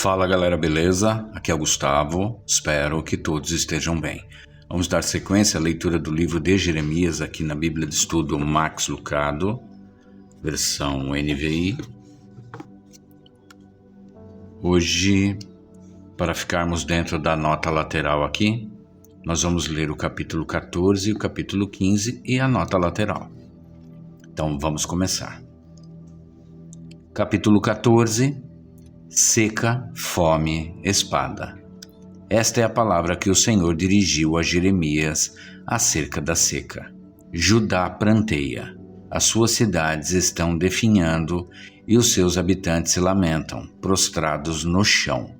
Fala galera, beleza? Aqui é o Gustavo, espero que todos estejam bem. Vamos dar sequência à leitura do livro de Jeremias aqui na Bíblia de Estudo Max Lucado, versão NVI. Hoje, para ficarmos dentro da nota lateral aqui, nós vamos ler o capítulo 14, o capítulo 15 e a nota lateral. Então vamos começar. Capítulo 14. Seca, fome, espada. Esta é a palavra que o Senhor dirigiu a Jeremias acerca da seca. Judá pranteia, as suas cidades estão definhando e os seus habitantes se lamentam, prostrados no chão.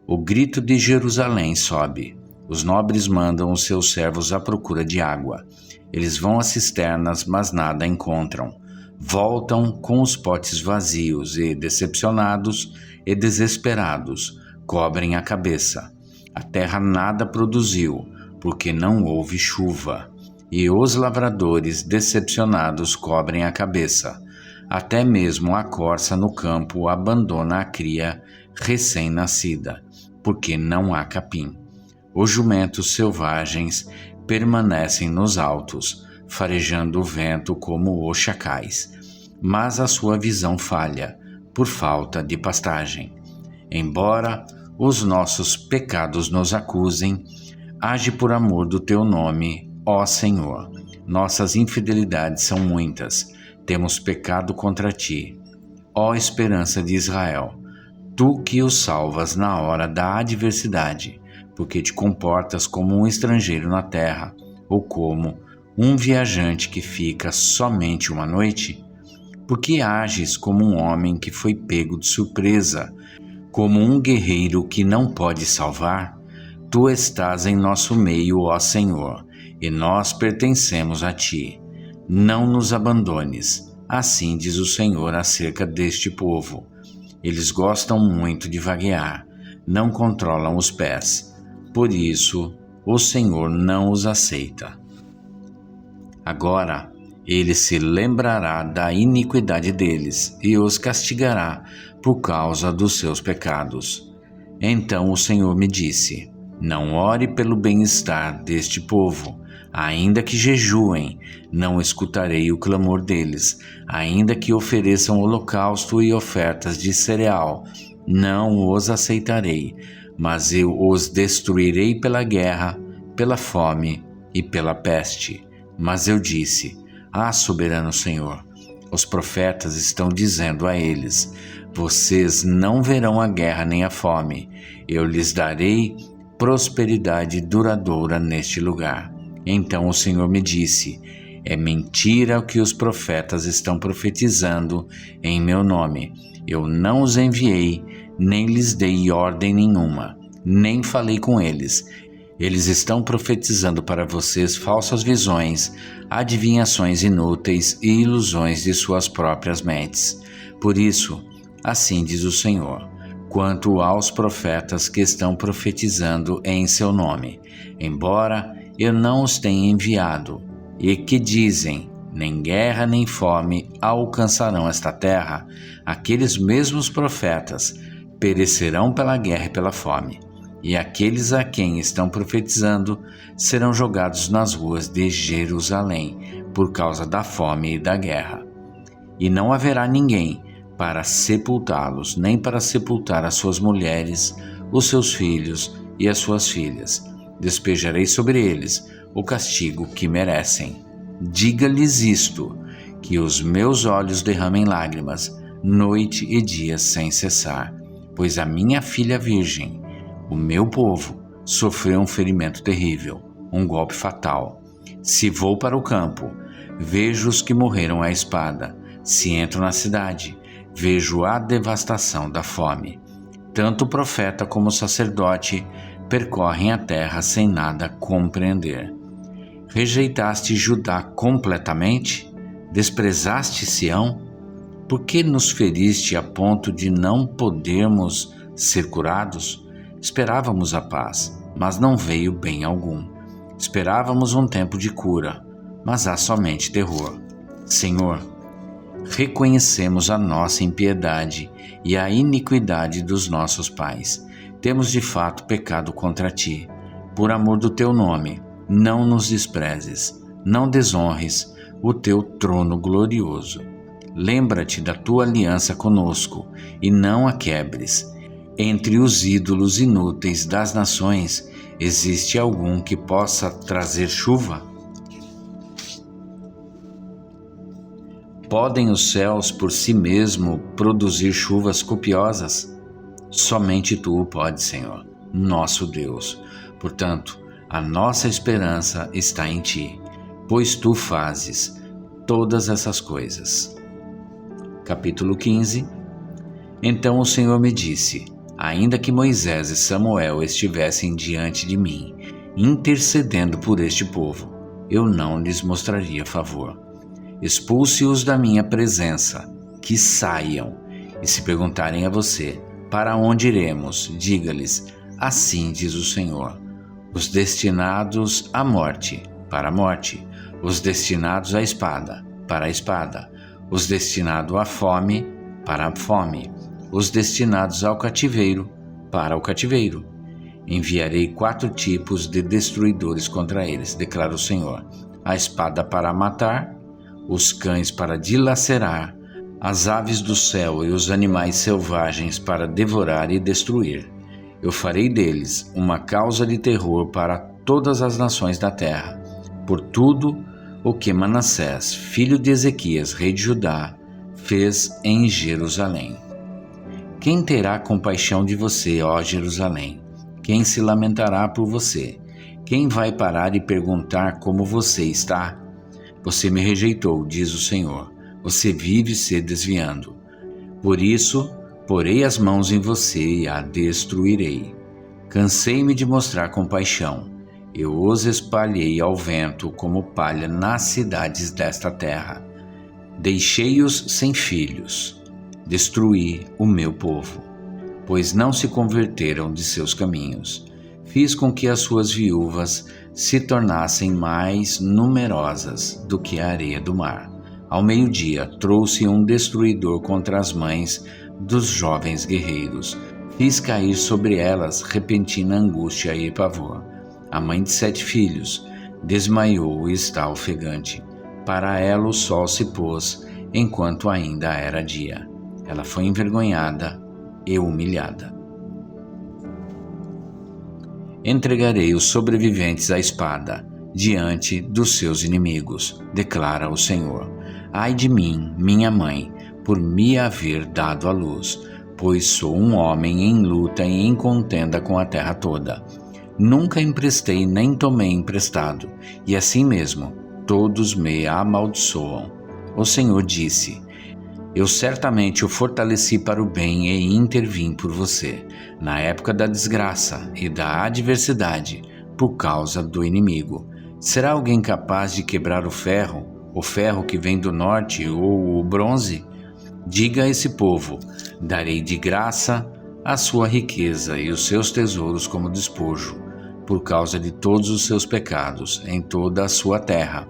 O grito de Jerusalém sobe, os nobres mandam os seus servos à procura de água. Eles vão às cisternas, mas nada encontram. Voltam com os potes vazios e, decepcionados e desesperados, cobrem a cabeça. A terra nada produziu, porque não houve chuva. E os lavradores, decepcionados, cobrem a cabeça. Até mesmo a corça no campo abandona a cria recém-nascida, porque não há capim. Os jumentos selvagens permanecem nos altos, farejando o vento como os chacais, mas a sua visão falha, por falta de pastagem. Embora os nossos pecados nos acusem, age por amor do teu nome, ó Senhor. Nossas infidelidades são muitas, temos pecado contra ti. Ó esperança de Israel, tu que os salvas na hora da adversidade, porque te comportas como um estrangeiro na terra, ou como um viajante que fica somente uma noite? Porque ages como um homem que foi pego de surpresa, como um guerreiro que não pode salvar? Tu estás em nosso meio, ó Senhor, e nós pertencemos a ti. Não nos abandones, assim diz o Senhor acerca deste povo. Eles gostam muito de vaguear, não controlam os pés. Por isso, o Senhor não os aceita. Agora, ele se lembrará da iniquidade deles e os castigará por causa dos seus pecados. Então o Senhor me disse: não ore pelo bem-estar deste povo, ainda que jejuem, não escutarei o clamor deles, ainda que ofereçam holocausto e ofertas de cereal, não os aceitarei, mas eu os destruirei pela guerra, pela fome e pela peste. Mas eu disse: soberano Senhor, os profetas estão dizendo a eles: vocês não verão a guerra nem a fome, eu lhes darei prosperidade duradoura neste lugar. Então o Senhor me disse: é mentira o que os profetas estão profetizando em meu nome. Eu não os enviei, nem lhes dei ordem nenhuma, nem falei com eles. Eles estão profetizando para vocês falsas visões, adivinhações inúteis e ilusões de suas próprias mentes. Por isso, assim diz o Senhor, quanto aos profetas que estão profetizando em seu nome, embora eu não os tenha enviado, e que dizem: nem guerra nem fome alcançarão esta terra, aqueles mesmos profetas perecerão pela guerra e pela fome. E aqueles a quem estão profetizando serão jogados nas ruas de Jerusalém por causa da fome e da guerra. E não haverá ninguém para sepultá-los, nem para sepultar as suas mulheres, os seus filhos e as suas filhas. Despejarei sobre eles o castigo que merecem. Diga-lhes isto, que os meus olhos derramem lágrimas, noite e dia sem cessar, pois a minha filha virgem, o meu povo, sofreu um ferimento terrível, um golpe fatal. Se vou para o campo, vejo os que morreram à espada. Se entro na cidade, vejo a devastação da fome. Tanto o profeta como o sacerdote percorrem a terra sem nada compreender. Rejeitaste Judá completamente? Desprezaste Sião? Por que nos feriste a ponto de não podermos ser curados? Esperávamos a paz, mas não veio bem algum. Esperávamos um tempo de cura, mas há somente terror. Senhor, reconhecemos a nossa impiedade e a iniquidade dos nossos pais. Temos de fato pecado contra ti. Por amor do teu nome, não nos desprezes, não desonres o teu trono glorioso. Lembra-te da tua aliança conosco e não a quebres. Entre os ídolos inúteis das nações, existe algum que possa trazer chuva? Podem os céus por si mesmo produzir chuvas copiosas? Somente tu o podes, Senhor, nosso Deus. Portanto, a nossa esperança está em ti, pois tu fazes todas essas coisas. Capítulo 15. Então o Senhor me disse: ainda que Moisés e Samuel estivessem diante de mim, intercedendo por este povo, eu não lhes mostraria favor. Expulse-os da minha presença, que saiam. E se perguntarem a você: para onde iremos? Diga-lhes: assim diz o Senhor. Os destinados à morte, para a morte. Os destinados à espada, para a espada. Os destinados à fome, para a fome. Os destinados ao cativeiro, para o cativeiro. Enviarei 4 tipos de destruidores contra eles, declara o Senhor: a espada para matar, os cães para dilacerar, as aves do céu e os animais selvagens para devorar e destruir. Eu farei deles uma causa de terror para todas as nações da terra, por tudo o que Manassés, filho de Ezequias, rei de Judá, fez em Jerusalém. Quem terá compaixão de você, ó Jerusalém? Quem se lamentará por você? Quem vai parar e perguntar como você está? Você me rejeitou, diz o Senhor. Você vive se desviando. Por isso, porei as mãos em você e a destruirei. Cansei-me de mostrar compaixão. Eu os espalhei ao vento como palha nas cidades desta terra. Deixei-os sem filhos. Destruí o meu povo, pois não se converteram de seus caminhos. Fiz com que as suas viúvas se tornassem mais numerosas do que a areia do mar. Ao meio-dia, trouxe um destruidor contra as mães dos jovens guerreiros. Fiz cair sobre elas repentina angústia e pavor. A mãe de 7 filhos desmaiou e está ofegante. Para ela o sol se pôs, enquanto ainda era dia. Ela foi envergonhada e humilhada. Entregarei os sobreviventes à espada, diante dos seus inimigos, declara o Senhor. Ai de mim, minha mãe, por me haver dado à luz, pois sou um homem em luta e em contenda com a terra toda. Nunca emprestei nem tomei emprestado, e assim mesmo todos me amaldiçoam. O Senhor disse: eu certamente o fortaleci para o bem e intervim por você, na época da desgraça e da adversidade, por causa do inimigo. Será alguém capaz de quebrar o ferro que vem do norte ou o bronze? Diga a esse povo: darei de graça a sua riqueza e os seus tesouros como despojo, por causa de todos os seus pecados em toda a sua terra.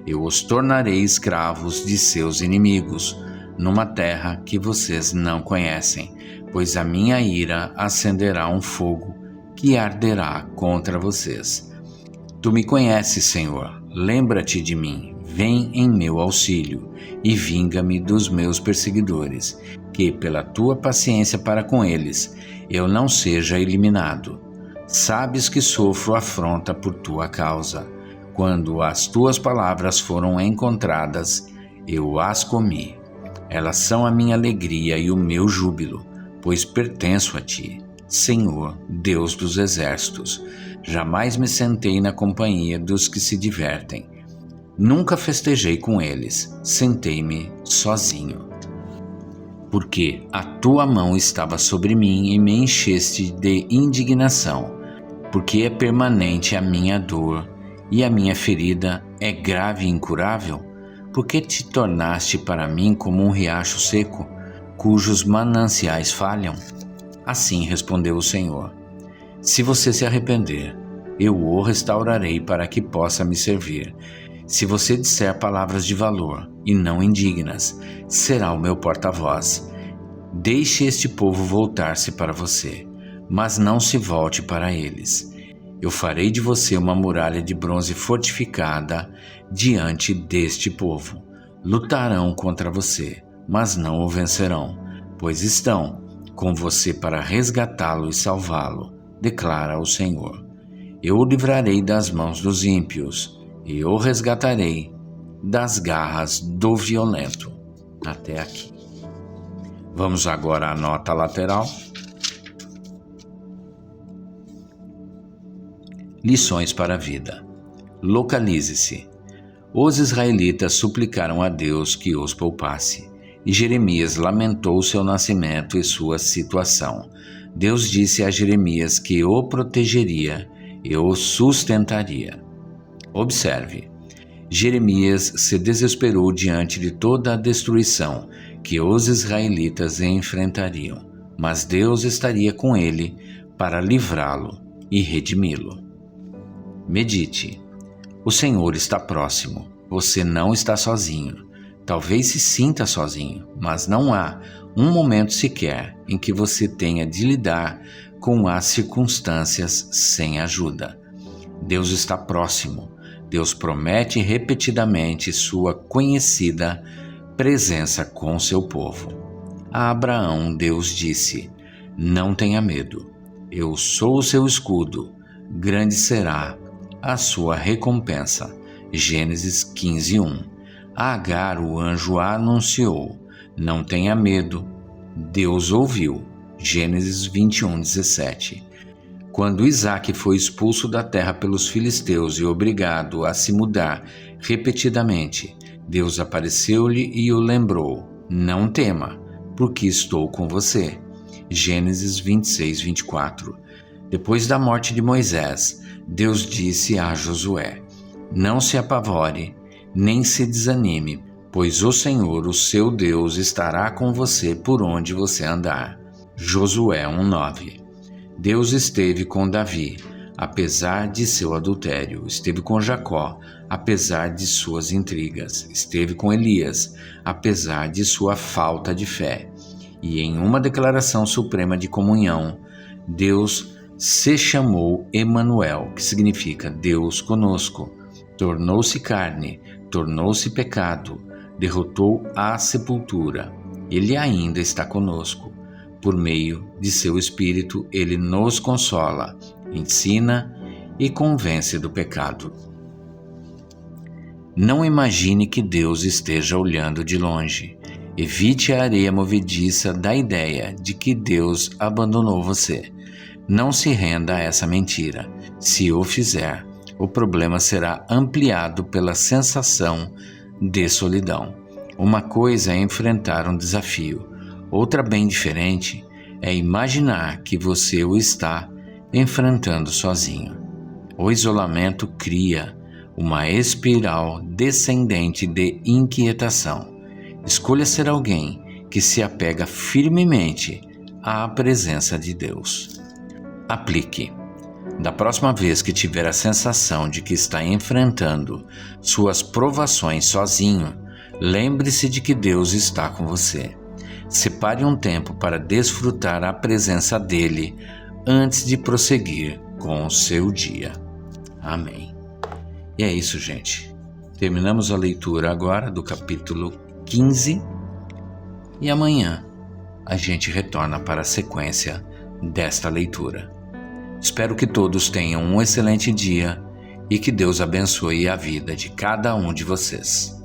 Eu os tornarei escravos de seus inimigos, numa terra que vocês não conhecem, pois a minha ira acenderá um fogo que arderá contra vocês. Tu me conheces, Senhor, lembra-te de mim, vem em meu auxílio e vinga-me dos meus perseguidores, que pela tua paciência para com eles eu não seja eliminado. Sabes que sofro afronta por tua causa. Quando as tuas palavras foram encontradas, eu as comi. Elas são a minha alegria e o meu júbilo, pois pertenço a ti, Senhor, Deus dos exércitos. Jamais me sentei na companhia dos que se divertem. Nunca festejei com eles, sentei-me sozinho. Porque a tua mão estava sobre mim e me encheste de indignação, porque é permanente a minha dor e a minha ferida é grave e incurável. Por que te tornaste para mim como um riacho seco, cujos mananciais falham? Assim respondeu o Senhor: se você se arrepender, eu o restaurarei para que possa me servir. Se você disser palavras de valor e não indignas, será o meu porta-voz. Deixe este povo voltar-se para você, mas não se volte para eles. Eu farei de você uma muralha de bronze fortificada diante deste povo. Lutarão contra você, mas não o vencerão, pois estão com você para resgatá-lo e salvá-lo, declara o Senhor. Eu o livrarei das mãos dos ímpios e o resgatarei das garras do violento. Até aqui. Vamos agora à nota lateral. Lições para a vida. Localize-se. Os israelitas suplicaram a Deus que os poupasse, e Jeremias lamentou seu nascimento e sua situação. Deus disse a Jeremias que o protegeria e o sustentaria. Observe, Jeremias se desesperou diante de toda a destruição que os israelitas enfrentariam, mas Deus estaria com ele para livrá-lo e redimi-lo. Medite. O Senhor está próximo. Você não está sozinho. Talvez se sinta sozinho, mas não há um momento sequer em que você tenha de lidar com as circunstâncias sem ajuda. Deus está próximo. Deus promete repetidamente sua conhecida presença com seu povo. A Abraão, Deus disse: não tenha medo. Eu sou o seu escudo. Grande será a sua recompensa. Gênesis 15:1. A Agar, o anjo anunciou: não tenha medo. Deus ouviu. Gênesis 21:17. Quando Isaque foi expulso da terra pelos filisteus e obrigado a se mudar repetidamente, Deus apareceu-lhe e o lembrou: não tema, porque estou com você. Gênesis 26:24. Depois da morte de Moisés, Deus disse a Josué: não se apavore, nem se desanime, pois o Senhor, o seu Deus, estará com você por onde você andar. Josué 1:9. Deus esteve com Davi, apesar de seu adultério. Esteve com Jacó, apesar de suas intrigas. Esteve com Elias, apesar de sua falta de fé. E em uma declaração suprema de comunhão, Deus se chamou Emanuel, que significa Deus conosco. Tornou-se carne, tornou-se pecado, derrotou a sepultura. Ele ainda está conosco. Por meio de seu Espírito, ele nos consola, ensina e convence do pecado. Não imagine que Deus esteja olhando de longe. Evite a areia movediça da ideia de que Deus abandonou você. Não se renda a essa mentira. Se o fizer, o problema será ampliado pela sensação de solidão. Uma coisa é enfrentar um desafio. Outra bem diferente é imaginar que você o está enfrentando sozinho. O isolamento cria uma espiral descendente de inquietação. Escolha ser alguém que se apega firmemente à presença de Deus. Aplique. Da próxima vez que tiver a sensação de que está enfrentando suas provações sozinho, lembre-se de que Deus está com você. Separe um tempo para desfrutar a presença dele antes de prosseguir com o seu dia. Amém. E é isso, gente. Terminamos a leitura agora do capítulo 15 e amanhã a gente retorna para a sequência desta leitura. Espero que todos tenham um excelente dia e que Deus abençoe a vida de cada um de vocês.